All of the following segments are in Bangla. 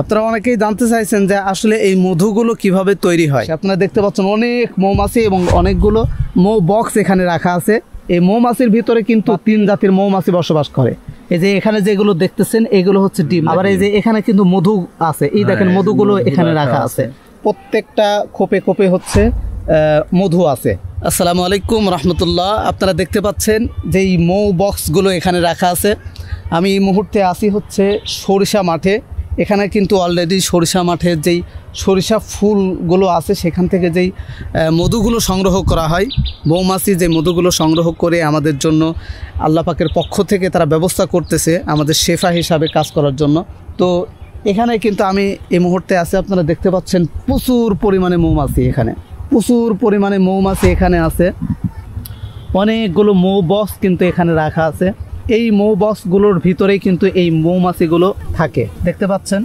আপনারা অনেকেই জানতে চাইছেন যে আসলে এই মধুগুলো কিভাবে তৈরি হয়। আপনারা দেখতে পাচ্ছেন অনেক মৌমাছি এবং অনেকগুলো মৌ বক্স এখানে রাখা আছে। এই মৌমাছির ভিতরে কিন্তু 3 জাতির মৌমাছি বসবাস করে। এই যে এখানে যেগুলো দেখতেছেন এগুলো হচ্ছে ডিম, আবার এই যে এখানে কিন্তু মধু আছে। এই দেখেন মধুগুলো এখানে রাখা আছে, প্রত্যেকটা খোপে খোপে হচ্ছে মধু আছে। আসসালামু আলাইকুম রহমতুল্লাহ। আপনারা দেখতে পাচ্ছেন যে এই মৌ বক্সগুলো এখানে রাখা আছে। আমি এই মুহূর্তে আসি হচ্ছে সরিষা মাঠে। এখানে কিন্তু অলরেডি সরিষা মাঠের যেই সরিষা ফুলগুলো আছে সেখান থেকে যেই মধুগুলো সংগ্রহ করা হয়, মৌমাছি যে মধুগুলো সংগ্রহ করে আমাদের জন্য আল্লাহ পাকের পক্ষ থেকে তারা ব্যবস্থা করতেছে আমাদের শেফা হিসাবে কাজ করার জন্য। তো এখানে কিন্তু আমি এই মুহূর্তে আছি, আপনারা দেখতে পাচ্ছেন প্রচুর পরিমাণে মৌমাছি, এখানে প্রচুর পরিমাণে মৌমাছি এখানে আছে। অনেকগুলো মৌ বক্স কিন্তু এখানে রাখা আছে। এই মৌ বক্সগুলোর ভিতরেই কিন্তু এই মৌমাছিগুলো থাকে, দেখতে পাচ্ছেন।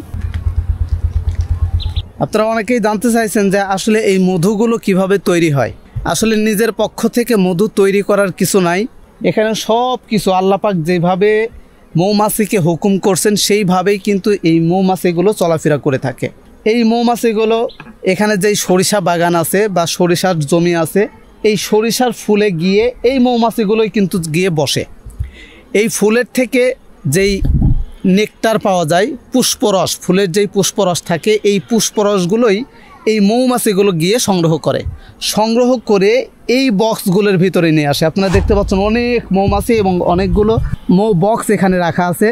আপনারা অনেকেই জানতে চাইছেন যে আসলে এই মধুগুলো কিভাবে তৈরি হয়। আসলে নিজের পক্ষ থেকে মধু তৈরি করার কিছু নাই, এখানে সব কিছু আল্লাহ পাক যেভাবে মৌমাছিকে হুকুম করছেন সেইভাবেই কিন্তু এই মৌমাছিগুলো চলাফেরা করে থাকে। এই মৌমাছিগুলো এখানে যেই সরিষা বাগান আছে বা সরিষার জমি আছে, এই সরিষার ফুলে গিয়ে এই মৌমাছিগুলোই কিন্তু গিয়ে বসে। এই ফুলের থেকে যেই নেকটার পাওয়া যায়, পুষ্পরস, ফুলের যেই পুষ্পরস থাকে, এই পুষ্পরসগুলোই এই মৌমাছিগুলো গিয়ে সংগ্রহ করে এই বক্সগুলোর ভিতরে নিয়ে আসে। আপনারা দেখতে পাচ্ছেন অনেক মৌমাছি এবং অনেকগুলো মৌ বক্স এখানে রাখা আছে।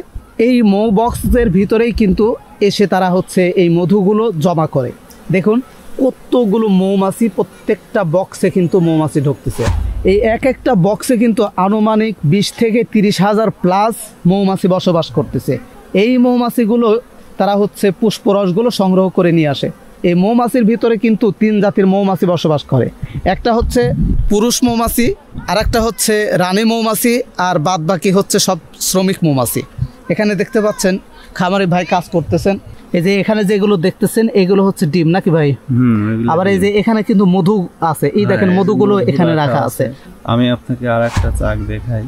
এই মৌ বক্সের ভিতরেই কিন্তু এসে তারা হচ্ছে এই মধুগুলো জমা করে। দেখুন কতগুলো মৌমাছি, প্রত্যেকটা বক্সে কিন্তু মৌমাছি ঢুকতেছে। এই এক একটা বক্সে কিন্তু আনুমানিক 20 থেকে 30 হাজার প্লাস মৌমাছি বসবাস করতেছে। এই মৌমাছিগুলো তারা হচ্ছে পুষ্পরসগুলো সংগ্রহ করে নিয়ে আসে। এই মৌমাছির ভিতরে কিন্তু 3 জাতির মৌমাছি বসবাস করে। একটা হচ্ছে পুরুষ মৌমাছি, আর একটা হচ্ছে রানী মৌমাছি, আর বাদ বাকি হচ্ছে সব শ্রমিক মৌমাছি। এখানে দেখতে পাচ্ছেন খামারি ভাই কাজ করতেছেন। এই যে এখানে যেগুলো দেখতেছেন এগুলো হচ্ছে ডিম নাকি ভাই? আবার এই যে এখানে কিন্তু মধু আছে, এই দেখেন মধুগুলো এখানে রাখা আছে। আমি আপনাকে আর একটা চাক দেখাই,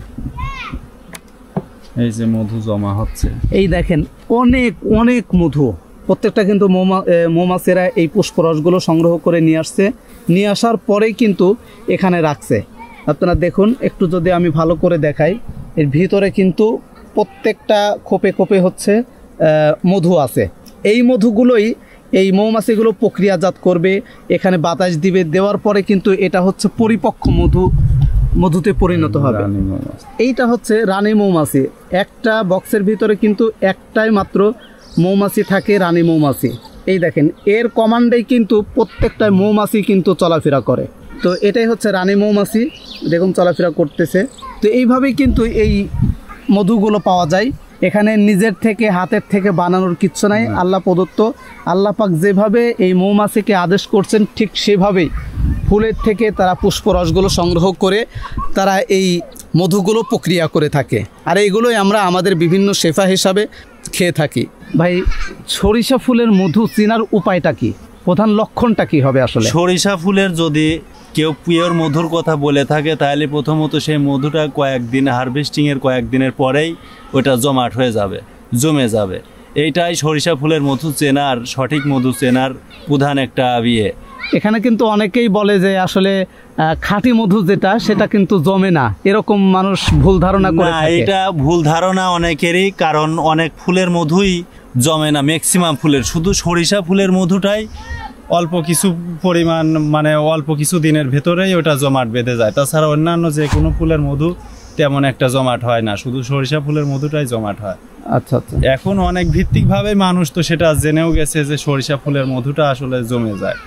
এই যে মধু জমা হচ্ছে, এই দেখেন অনেক অনেক মধু। প্রত্যেকটা কিন্তু মৌমাছিরা এই পুষ্পরসগুলো সংগ্রহ করে নিয়ে আসছে, নিয়ে আসার পরেই কিন্তু এখানে রাখছে। আপনারা দেখুন একটু যদি আমি ভালো করে দেখাই, এর ভিতরে কিন্তু প্রত্যেকটা খোপে খোপে হচ্ছে মধু আছে। এই মধুগুলোই এই মৌমাছিগুলো প্রক্রিয়াজাত করবে, এখানে বাতাস দিবে, দেওয়ার পরে কিন্তু এটা হচ্ছে পরিপক্ক মধুতে পরিণত হবে। এইটা হচ্ছে রানী মৌমাছি। একটা বক্সের ভিতরে কিন্তু একটাই মাত্র মৌমাছি থাকে, রানী মৌমাছি। এই দেখেন এর কমান্ডেই কিন্তু প্রত্যেকটা মৌমাছি কিন্তু চলাফেরা করে। তো এটাই হচ্ছে রানী মৌমাছি, দেখুন চলাফেরা করতেছে। তো এইভাবেই কিন্তু এই মধুগুলো পাওয়া যায়। এখানে নিজের থেকে হাতের থেকে বানানোর কিচ্ছু নাই, আল্লাহ প্রদত্ত। আল্লাহ পাক যেভাবে এই মৌমাছিকে আদেশ করছেন ঠিক সেভাবেই ফুলের থেকে তারা পুষ্পরসগুলো সংগ্রহ করে তারা এই মধুগুলো প্রক্রিয়া করে থাকে। আর এইগুলোই আমরা আমাদের বিভিন্ন শেফা হিসাবে খেয়ে থাকি। ভাই সরিষা ফুলের মধু চেনার উপায়টা কি, প্রধান লক্ষণটা কি হবে? আসলে সরিষা ফুলের যদি কেউ পিওর মধুর কথা বলে থাকে তাহলে প্রথমত সেই মধুটা কয়েকদিন হারভেস্টিংয়ের কয়েকদিনের পরেই ওটা জমাট হয়ে যাবে, জমে যাবে। এইটাই সরিষা ফুলের মধু চেনার, সঠিক মধু চেনার প্রধান একটা ইয়ে। এখানে কিন্তু অনেকেই বলে যে আসলে খাঁটি মধু যেটা সেটা কিন্তু জমে না, এরকম মানুষ ভুল ধারণা করে। এটা ভুল ধারণা অনেকেরই, কারণ অনেক ফুলের মধুই জমে না, ম্যাক্সিমাম ফুলের। শুধু সরিষা ফুলের মধুটাই অল্প কিছু পরিমাণ, মানে অল্প কিছু দিনের ভেতরেই ওটা জমাট বেঁধে যায়। তাছাড়া অন্যান্য যে কোনো ফুলের মধু তেমন একটা জমাট হয় না, শুধু সরিষা ফুলের মধুটাই জমাট হয়। আচ্ছা আচ্ছা। এখন অনেক ভিত্তিকভাবে মানুষ তো সেটা জেনেও গেছে যে সরিষা ফুলের মধুটা আসলে জমে যায়।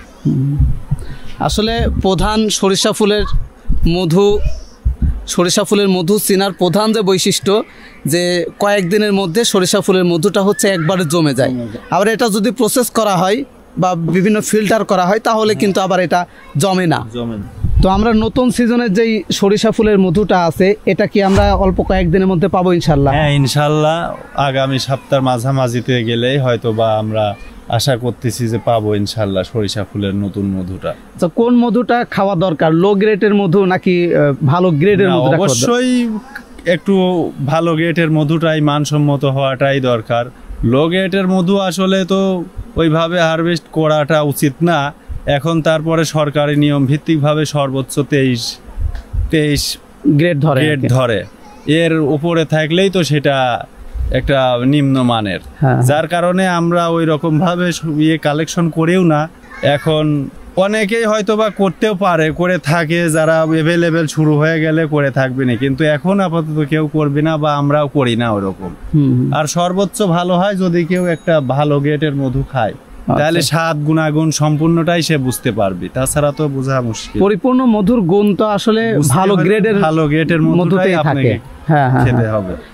আসলে প্রধান সরিষা ফুলের মধু চেনার প্রধান যে বৈশিষ্ট্য, যে কয়েকদিনের মধ্যে সরিষা ফুলের মধুটা হচ্ছে একবারে জমে যায়। আবার এটা যদি প্রসেস করা হয় বা বিভিন্ন ফিল্টার করা হয় তাহলে কিন্তু আবার এটা জমে না। তো আমরা নতুন সিজনের যেই সরিষা ফুলের মধুটা আছে এটা কি আমরা অল্প কয়েকদিনের মধ্যে পাবো ইনশাল্লাহ? হ্যাঁ ইনশাল্লাহ, আগামী সপ্তাহের মাঝামাঝিতে গেলেই হয়তো বা আমরা আশা করতেছি যে পাবো ইনশাল্লাহ সরিষা ফুলের নতুন মধুটা। তো কোন মধুটা খাওয়া দরকার, লো গ্রেডের মধু নাকি ভালো গ্রেডের মধু? অবশ্যই একটু ভালো গ্রেডের মধুটাই মানসম্মত হওয়াটাই দরকার। লো গ্রেডের মধু আসলে তো ওইভাবে হারভেস্ট করাটা উচিত না। এখন তারপরে সরকারি নিয়ম ভিত্তিকভাবে সর্বোচ্চ 23 গ্রেড ধরে গ্রেড ধরে, এর উপরে থাকলেই তো সেটা একটা নিম্নমানের, হ্যাঁ। যার কারণে আমরা ওই রকম ভাবে কালেকশন করেও না। এখন অনেকেই হয়তো বা করতেও পারে, করে থাকে, যারা অ্যাভেলেবেল শুরু হয়ে গেলে করে থাকবে না, কিন্তু এখন আপাতত কেউ করবে না বা আমরাও করি না ওরকম। আর সর্বোচ্চ ভালো হয় যদি কেউ একটা ভালো গ্রেডের মধু খায়, তাহলে স্বাদ গুণাগুণ সম্পূর্ণটাই সে বুঝতে পারবে, তাছাড়া তো বোঝা মুশকিল। পরিপূর্ণ মধুর গুণ তো আসলে ভালো গ্রেডের মধুটাই মধুতেই থাকে। আপনাকে হ্যাঁ, হ্যাঁ, খেতে হ্যাঁ। হবে।